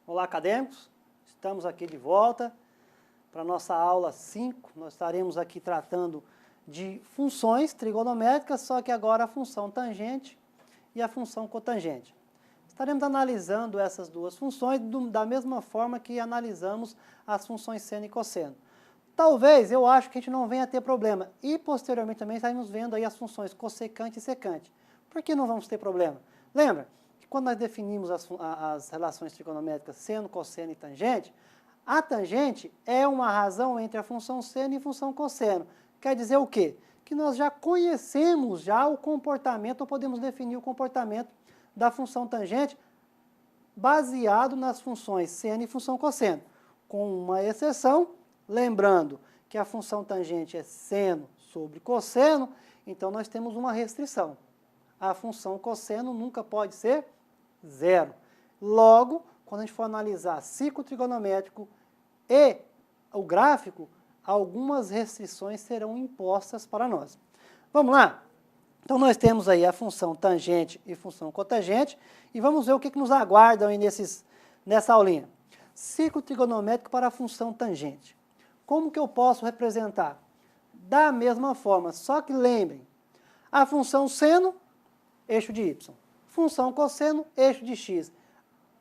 Olá, acadêmicos, estamos aqui de volta para a nossa aula 5. Nós estaremos aqui tratando de funções trigonométricas, só que agora a função tangente e a função cotangente. Estaremos analisando essas duas funções da mesma forma que analisamos as funções seno e cosseno. Talvez, eu acho que a gente não venha a ter problema. E, posteriormente, também estaremos vendo aí as funções cossecante e secante. Por que não vamos ter problema? Lembra que quando nós definimos as relações trigonométricas seno, cosseno e tangente, a tangente é uma razão entre a função seno e a função cosseno. Quer dizer o quê? Que nós já conhecemos o comportamento, ou podemos definir o comportamento da função tangente baseado nas funções seno e função cosseno. Com uma exceção, lembrando que a função tangente é seno sobre cosseno, então nós temos uma restrição. A função cosseno nunca pode ser zero. Logo, quando a gente for analisar ciclo trigonométrico e o gráfico, algumas restrições serão impostas para nós. Vamos lá? Então, nós temos aí a função tangente e função cotangente, e vamos ver o que nos aguardam aí nessa aulinha. Ciclo trigonométrico para a função tangente. Como que eu posso representar? Da mesma forma, só que lembrem, a função seno, eixo de y. Função cosseno, eixo de x.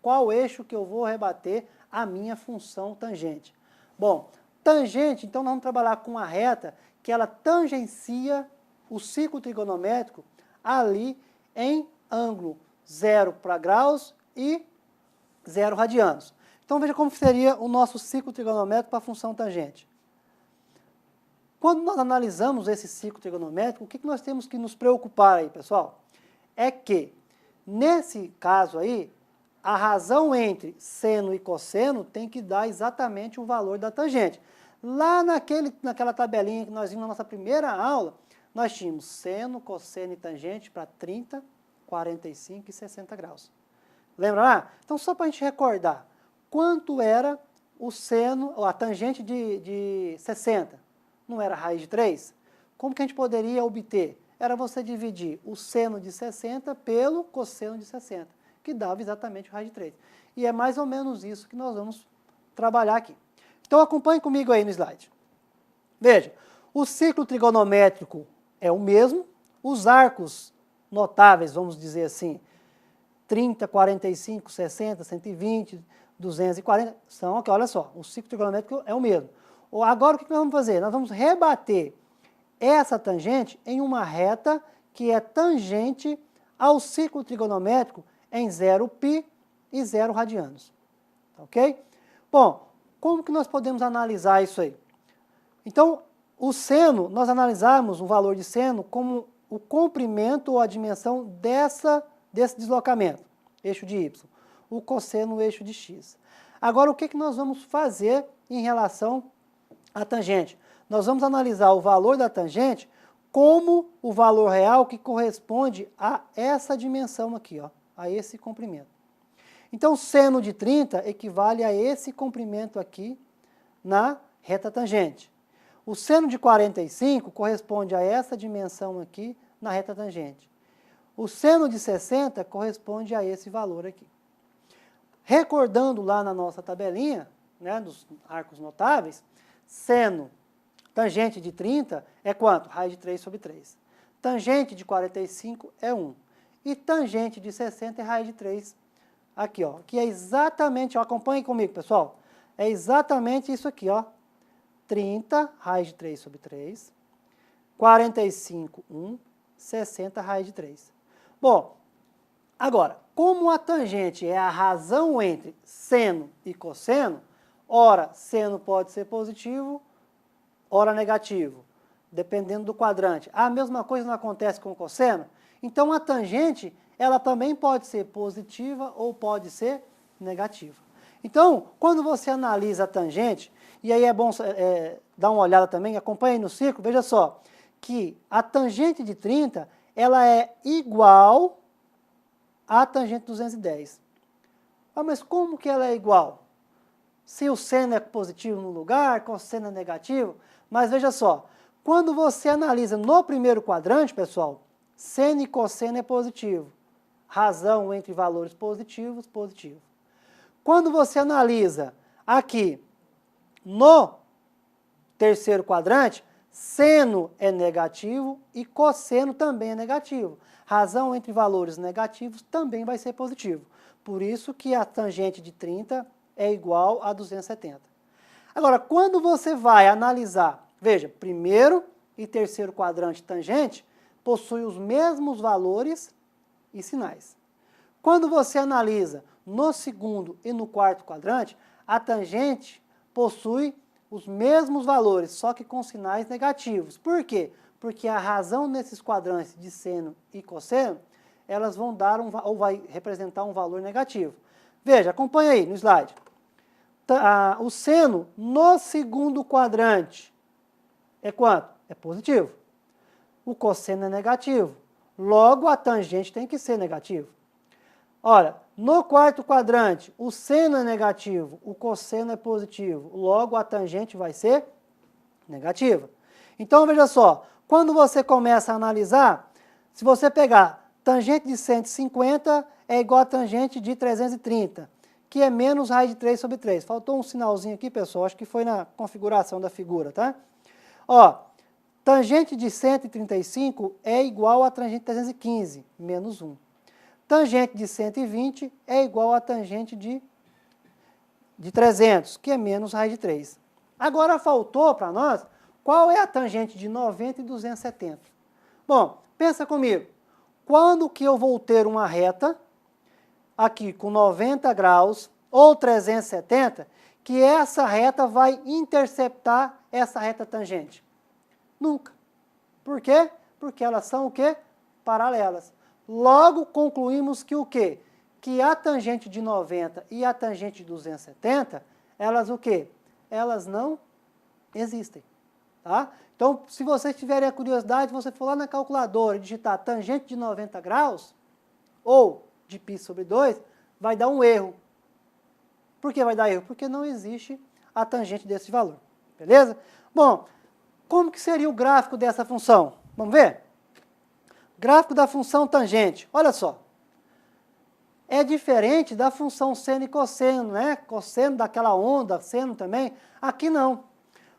Qual eixo que eu vou rebater a minha função tangente? Bom, tangente, então nós vamos trabalhar com a reta que ela tangencia o ciclo trigonométrico ali em ângulo 0 para graus e 0 radianos. Então veja como seria o nosso ciclo trigonométrico para a função tangente. Quando nós analisamos esse ciclo trigonométrico, o que nós temos que nos preocupar aí, pessoal? É que, nesse caso aí, a razão entre seno e cosseno tem que dar exatamente o valor da tangente. Lá naquela tabelinha que nós vimos na nossa primeira aula, nós tínhamos seno, cosseno e tangente para 30, 45 e 60 graus. Lembra lá? Então, só para a gente recordar, quanto era o seno, a tangente de 60? Não era raiz de 3? Como que a gente poderia obter? Era você dividir o seno de 60 pelo cosseno de 60, que dava exatamente raiz de 3. E é mais ou menos isso que nós vamos trabalhar aqui. Então, acompanhe comigo aí no slide. Veja, o ciclo trigonométrico é o mesmo, os arcos notáveis, vamos dizer assim, 30, 45, 60, 120, 240, são aqui, olha só, o ciclo trigonométrico é o mesmo. Agora, o que nós vamos fazer? Nós vamos rebater essa tangente em uma reta que é tangente ao ciclo trigonométrico em 0π e 0 radianos. Ok? Bom, como que nós podemos analisar isso aí? Então, o seno, nós analisamos o valor de seno como o comprimento ou a dimensão desse deslocamento, eixo de y. O cosseno, o eixo de x. Agora, o que nós vamos fazer em relação à tangente? Nós vamos analisar o valor da tangente como o valor real que corresponde a essa dimensão aqui, ó, a esse comprimento. Então, seno de 30 equivale a esse comprimento aqui na reta tangente. O seno de 45 corresponde a essa dimensão aqui na reta tangente. O seno de 60 corresponde a esse valor aqui. Recordando lá na nossa tabelinha, né, dos arcos notáveis, seno tangente de 30 é quanto? Raiz de 3 sobre 3. Tangente de 45 é 1. E tangente de 60 é raiz de 3 aqui, ó. Que é exatamente, ó, acompanhe comigo, pessoal. É exatamente isso aqui, ó. 30, raiz de 3 sobre 3. 45, 1. 60, raiz de 3. Bom, agora, como a tangente é a razão entre seno e cosseno, ora, seno pode ser positivo, ora negativo, dependendo do quadrante. A mesma coisa não acontece com o cosseno? Então, a tangente, ela também pode ser positiva ou pode ser negativa. Então, quando você analisa a tangente, e aí é bom dar uma olhada também, acompanhe no círculo, veja só, que a tangente de 30, ela é igual à tangente de 210. Ah, mas como que ela é igual? Se o seno é positivo no lugar, cosseno é negativo. Mas veja só, quando você analisa no primeiro quadrante, pessoal, seno e cosseno é positivo. Razão entre valores positivos, positivo. Quando você analisa aqui no terceiro quadrante, seno é negativo e cosseno também é negativo. Razão entre valores negativos também vai ser positivo. Por isso que a tangente de 30 é igual a 270. Agora, quando você vai analisar, veja, primeiro e terceiro quadrante tangente possuem os mesmos valores e sinais. Quando você analisa no segundo e no quarto quadrante, a tangente possui os mesmos valores, só que com sinais negativos. Por quê? Porque a razão nesses quadrantes de seno e cosseno, elas vão dar ou vai representar um valor negativo. Veja, acompanha aí no slide. O seno no segundo quadrante é quanto? É positivo. O cosseno é negativo. Logo, a tangente tem que ser negativo. Olha, no quarto quadrante, o seno é negativo, o cosseno é positivo. Logo, a tangente vai ser negativa. Então, veja só, quando você começa a analisar, se você pegar tangente de 150 é igual a tangente de 330, que é menos raiz de 3 sobre 3. Faltou um sinalzinho aqui, pessoal, acho que foi na configuração da figura, tá? Ó, tangente de 135 é igual a tangente de 315, menos 1. Tangente de 120 é igual a tangente de 300, que é menos raiz de 3. Agora faltou para nós qual é a tangente de 90 e 270. Bom, pensa comigo. Quando que eu vou ter uma reta aqui com 90 graus ou 370, que essa reta vai interceptar essa reta tangente? Nunca. Por quê? Porque elas são o quê? Paralelas. Logo, concluímos que o quê? Que a tangente de 90 e a tangente de 270, elas o quê? Elas não existem, tá? Então, se vocês tiverem a curiosidade, você for lá na calculadora e digitar tangente de 90 graus, ou de π sobre 2, vai dar um erro. Por que vai dar erro? Porque não existe a tangente desse valor, beleza? Bom, como que seria o gráfico dessa função? Vamos ver? Gráfico da função tangente, olha só. É diferente da função seno e cosseno, né? Cosseno daquela onda, seno também. Aqui não.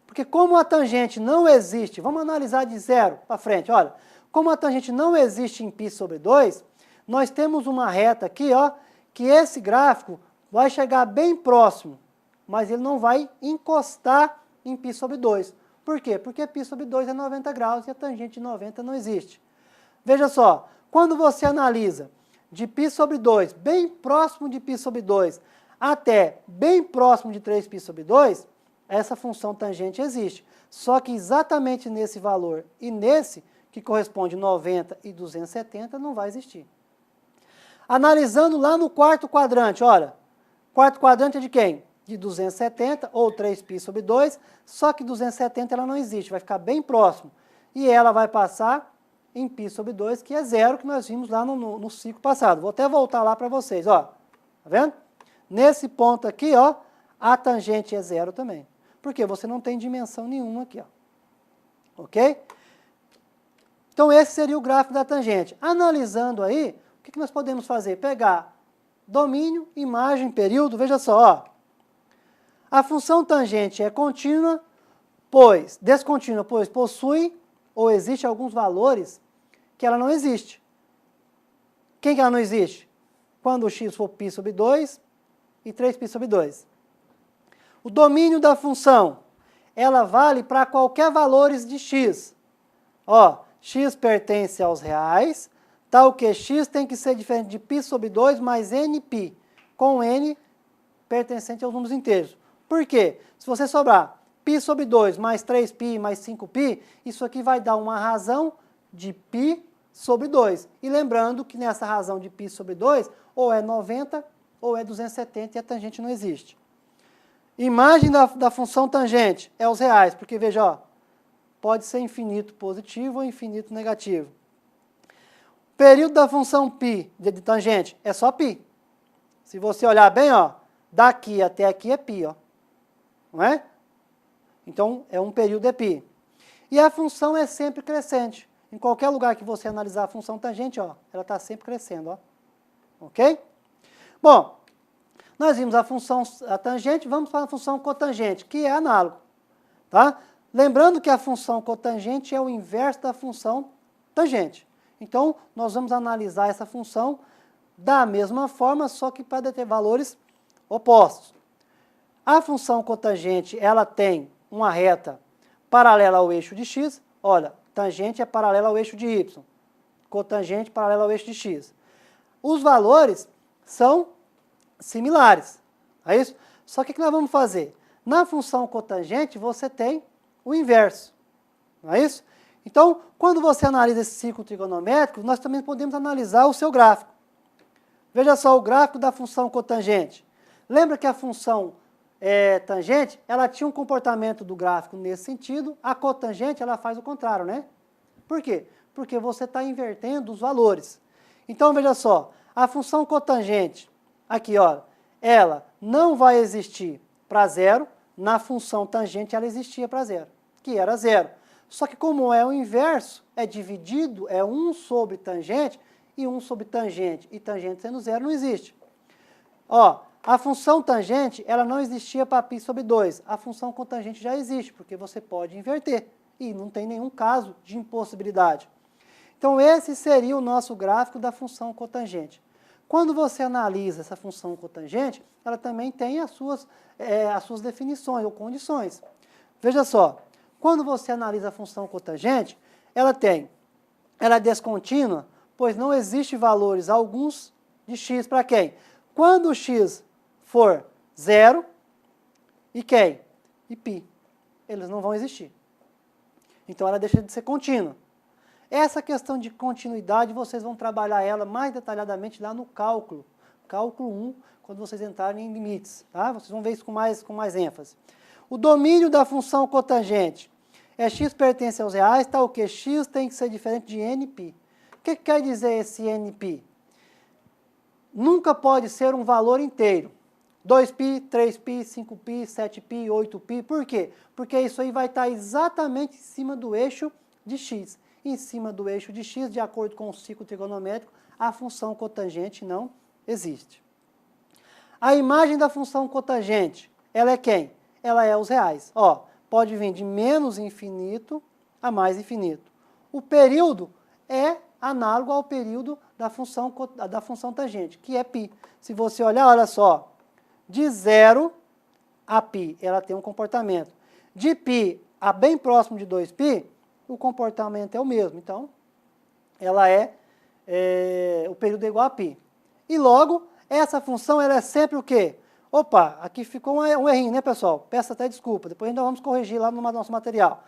Porque como a tangente não existe, vamos analisar de 0 para frente, olha. Como a tangente não existe em π sobre 2, nós temos uma reta aqui, ó, que esse gráfico vai chegar bem próximo, mas ele não vai encostar em π sobre 2. Por quê? Porque π sobre 2 é 90 graus e a tangente de 90 não existe. Veja só, quando você analisa de π sobre 2, bem próximo de π sobre 2, até bem próximo de 3π sobre 2, essa função tangente existe. Só que exatamente nesse valor e nesse, que corresponde 90 e 270, não vai existir. Analisando lá no quarto quadrante, olha, quarto quadrante é de quem? De 270 ou 3π sobre 2, só que 270 ela não existe, vai ficar bem próximo. E ela vai passar em π sobre 2, que é 0, que nós vimos lá no ciclo passado. Vou até voltar lá para vocês, ó. Tá vendo? Nesse ponto aqui, ó, a tangente é 0 também. Porque você não tem dimensão nenhuma aqui, ó. Ok? Então, esse seria o gráfico da tangente. Analisando aí, o que nós podemos fazer? Pegar domínio, imagem, período, veja só, ó. A função tangente é contínua, descontínua, pois possui ou existe alguns valores que ela não existe. Quem que ela não existe? Quando o x for π sobre 2 e 3π sobre 2. O domínio da função, ela vale para qualquer valores de x. Ó, x pertence aos reais, tal que x tem que ser diferente de π sobre 2 mais nπ, com n pertencente aos números inteiros. Por quê? Se você sobrar π sobre 2 mais 3π mais 5π, isso aqui vai dar uma razão de π sobre 2. E lembrando que nessa razão de π sobre 2, ou é 90 ou é 270 e a tangente não existe. Imagem da função tangente é os reais, porque veja, ó, pode ser infinito positivo ou infinito negativo. Período da função π de tangente é só π. Se você olhar bem, ó, daqui até aqui é π, ó. Não é? Então, é um período é π. E a função é sempre crescente. Em qualquer lugar que você analisar a função tangente, ó, ela está sempre crescendo, ó. Ok? Bom, Nós vimos a tangente, vamos para a função cotangente, que é análogo. Tá? Lembrando que a função cotangente é o inverso da função tangente. Então, nós vamos analisar essa função da mesma forma, só que para ter valores opostos. A função cotangente, ela tem uma reta paralela ao eixo de x. Olha, tangente é paralela ao eixo de y. Cotangente paralela ao eixo de x. Os valores são similares. É isso? Só que o que nós vamos fazer? Na função cotangente, você tem o inverso. Não é isso? Então, quando você analisa esse círculo trigonométrico, nós também podemos analisar o seu gráfico. Veja só o gráfico da função cotangente. Lembra que a função tangente, ela tinha um comportamento do gráfico nesse sentido, a cotangente, ela faz o contrário, né? Por quê? Porque você está invertendo os valores. Então, veja só, a função cotangente, aqui, ó, ela não vai existir para zero, na função tangente ela existia para zero, que era zero. Só que como é o inverso, é dividido, é 1 sobre tangente e 1 sobre tangente, e tangente sendo zero não existe. Ó, a função tangente, ela não existia para π sobre 2, a função cotangente já existe, porque você pode inverter, e não tem nenhum caso de impossibilidade. Então, esse seria o nosso gráfico da função cotangente. Quando você analisa essa função cotangente, ela também tem as suas definições ou condições. Veja só, quando você analisa a função cotangente, ela é descontínua, pois não existe valores alguns de x para quem? Quando o x for zero, e quem? E π. Eles não vão existir. Então, ela deixa de ser contínua. Essa questão de continuidade, vocês vão trabalhar ela mais detalhadamente lá no cálculo 1, quando vocês entrarem em limites. Tá? Vocês vão ver isso com mais ênfase. O domínio da função cotangente é x pertence aos reais, tá o que? X tem que ser diferente de nπ. O que quer dizer esse nπ? Nunca pode ser um valor inteiro. 2π, 3π, 5π, 7π, 8π. Por quê? Porque isso aí vai estar exatamente em cima do eixo de x. Em cima do eixo de x, de acordo com o ciclo trigonométrico, a função cotangente não existe. A imagem da função cotangente, ela é quem? Ela é os reais. Ó, pode vir de menos infinito a mais infinito. O período é análogo ao período da função tangente, que é π. Se você olhar, olha só, de 0 a π, ela tem um comportamento. De π a bem próximo de 2π, o comportamento é o mesmo. Então, ela o período é igual a π. E logo, essa função ela é sempre o quê? Opa, aqui ficou um errinho, né, pessoal? Peço até desculpa, depois ainda vamos corrigir lá no nosso material.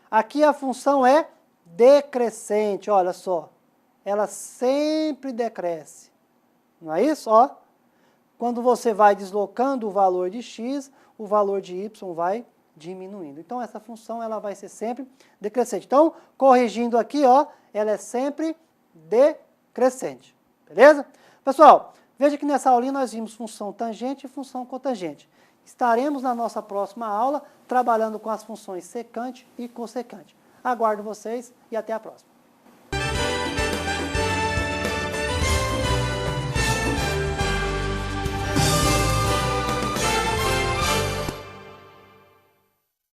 Aqui a função é decrescente, olha só. Ela sempre decresce. Não é isso? Ó, quando você vai deslocando o valor de x, o valor de y vai diminuindo. Então, essa função ela vai ser sempre decrescente. Então, corrigindo aqui, ó, ela é sempre decrescente. Beleza? Pessoal, veja que nessa aulinha nós vimos função tangente e função cotangente. Estaremos na nossa próxima aula trabalhando com as funções secante e cossecante. Aguardo vocês e até a próxima.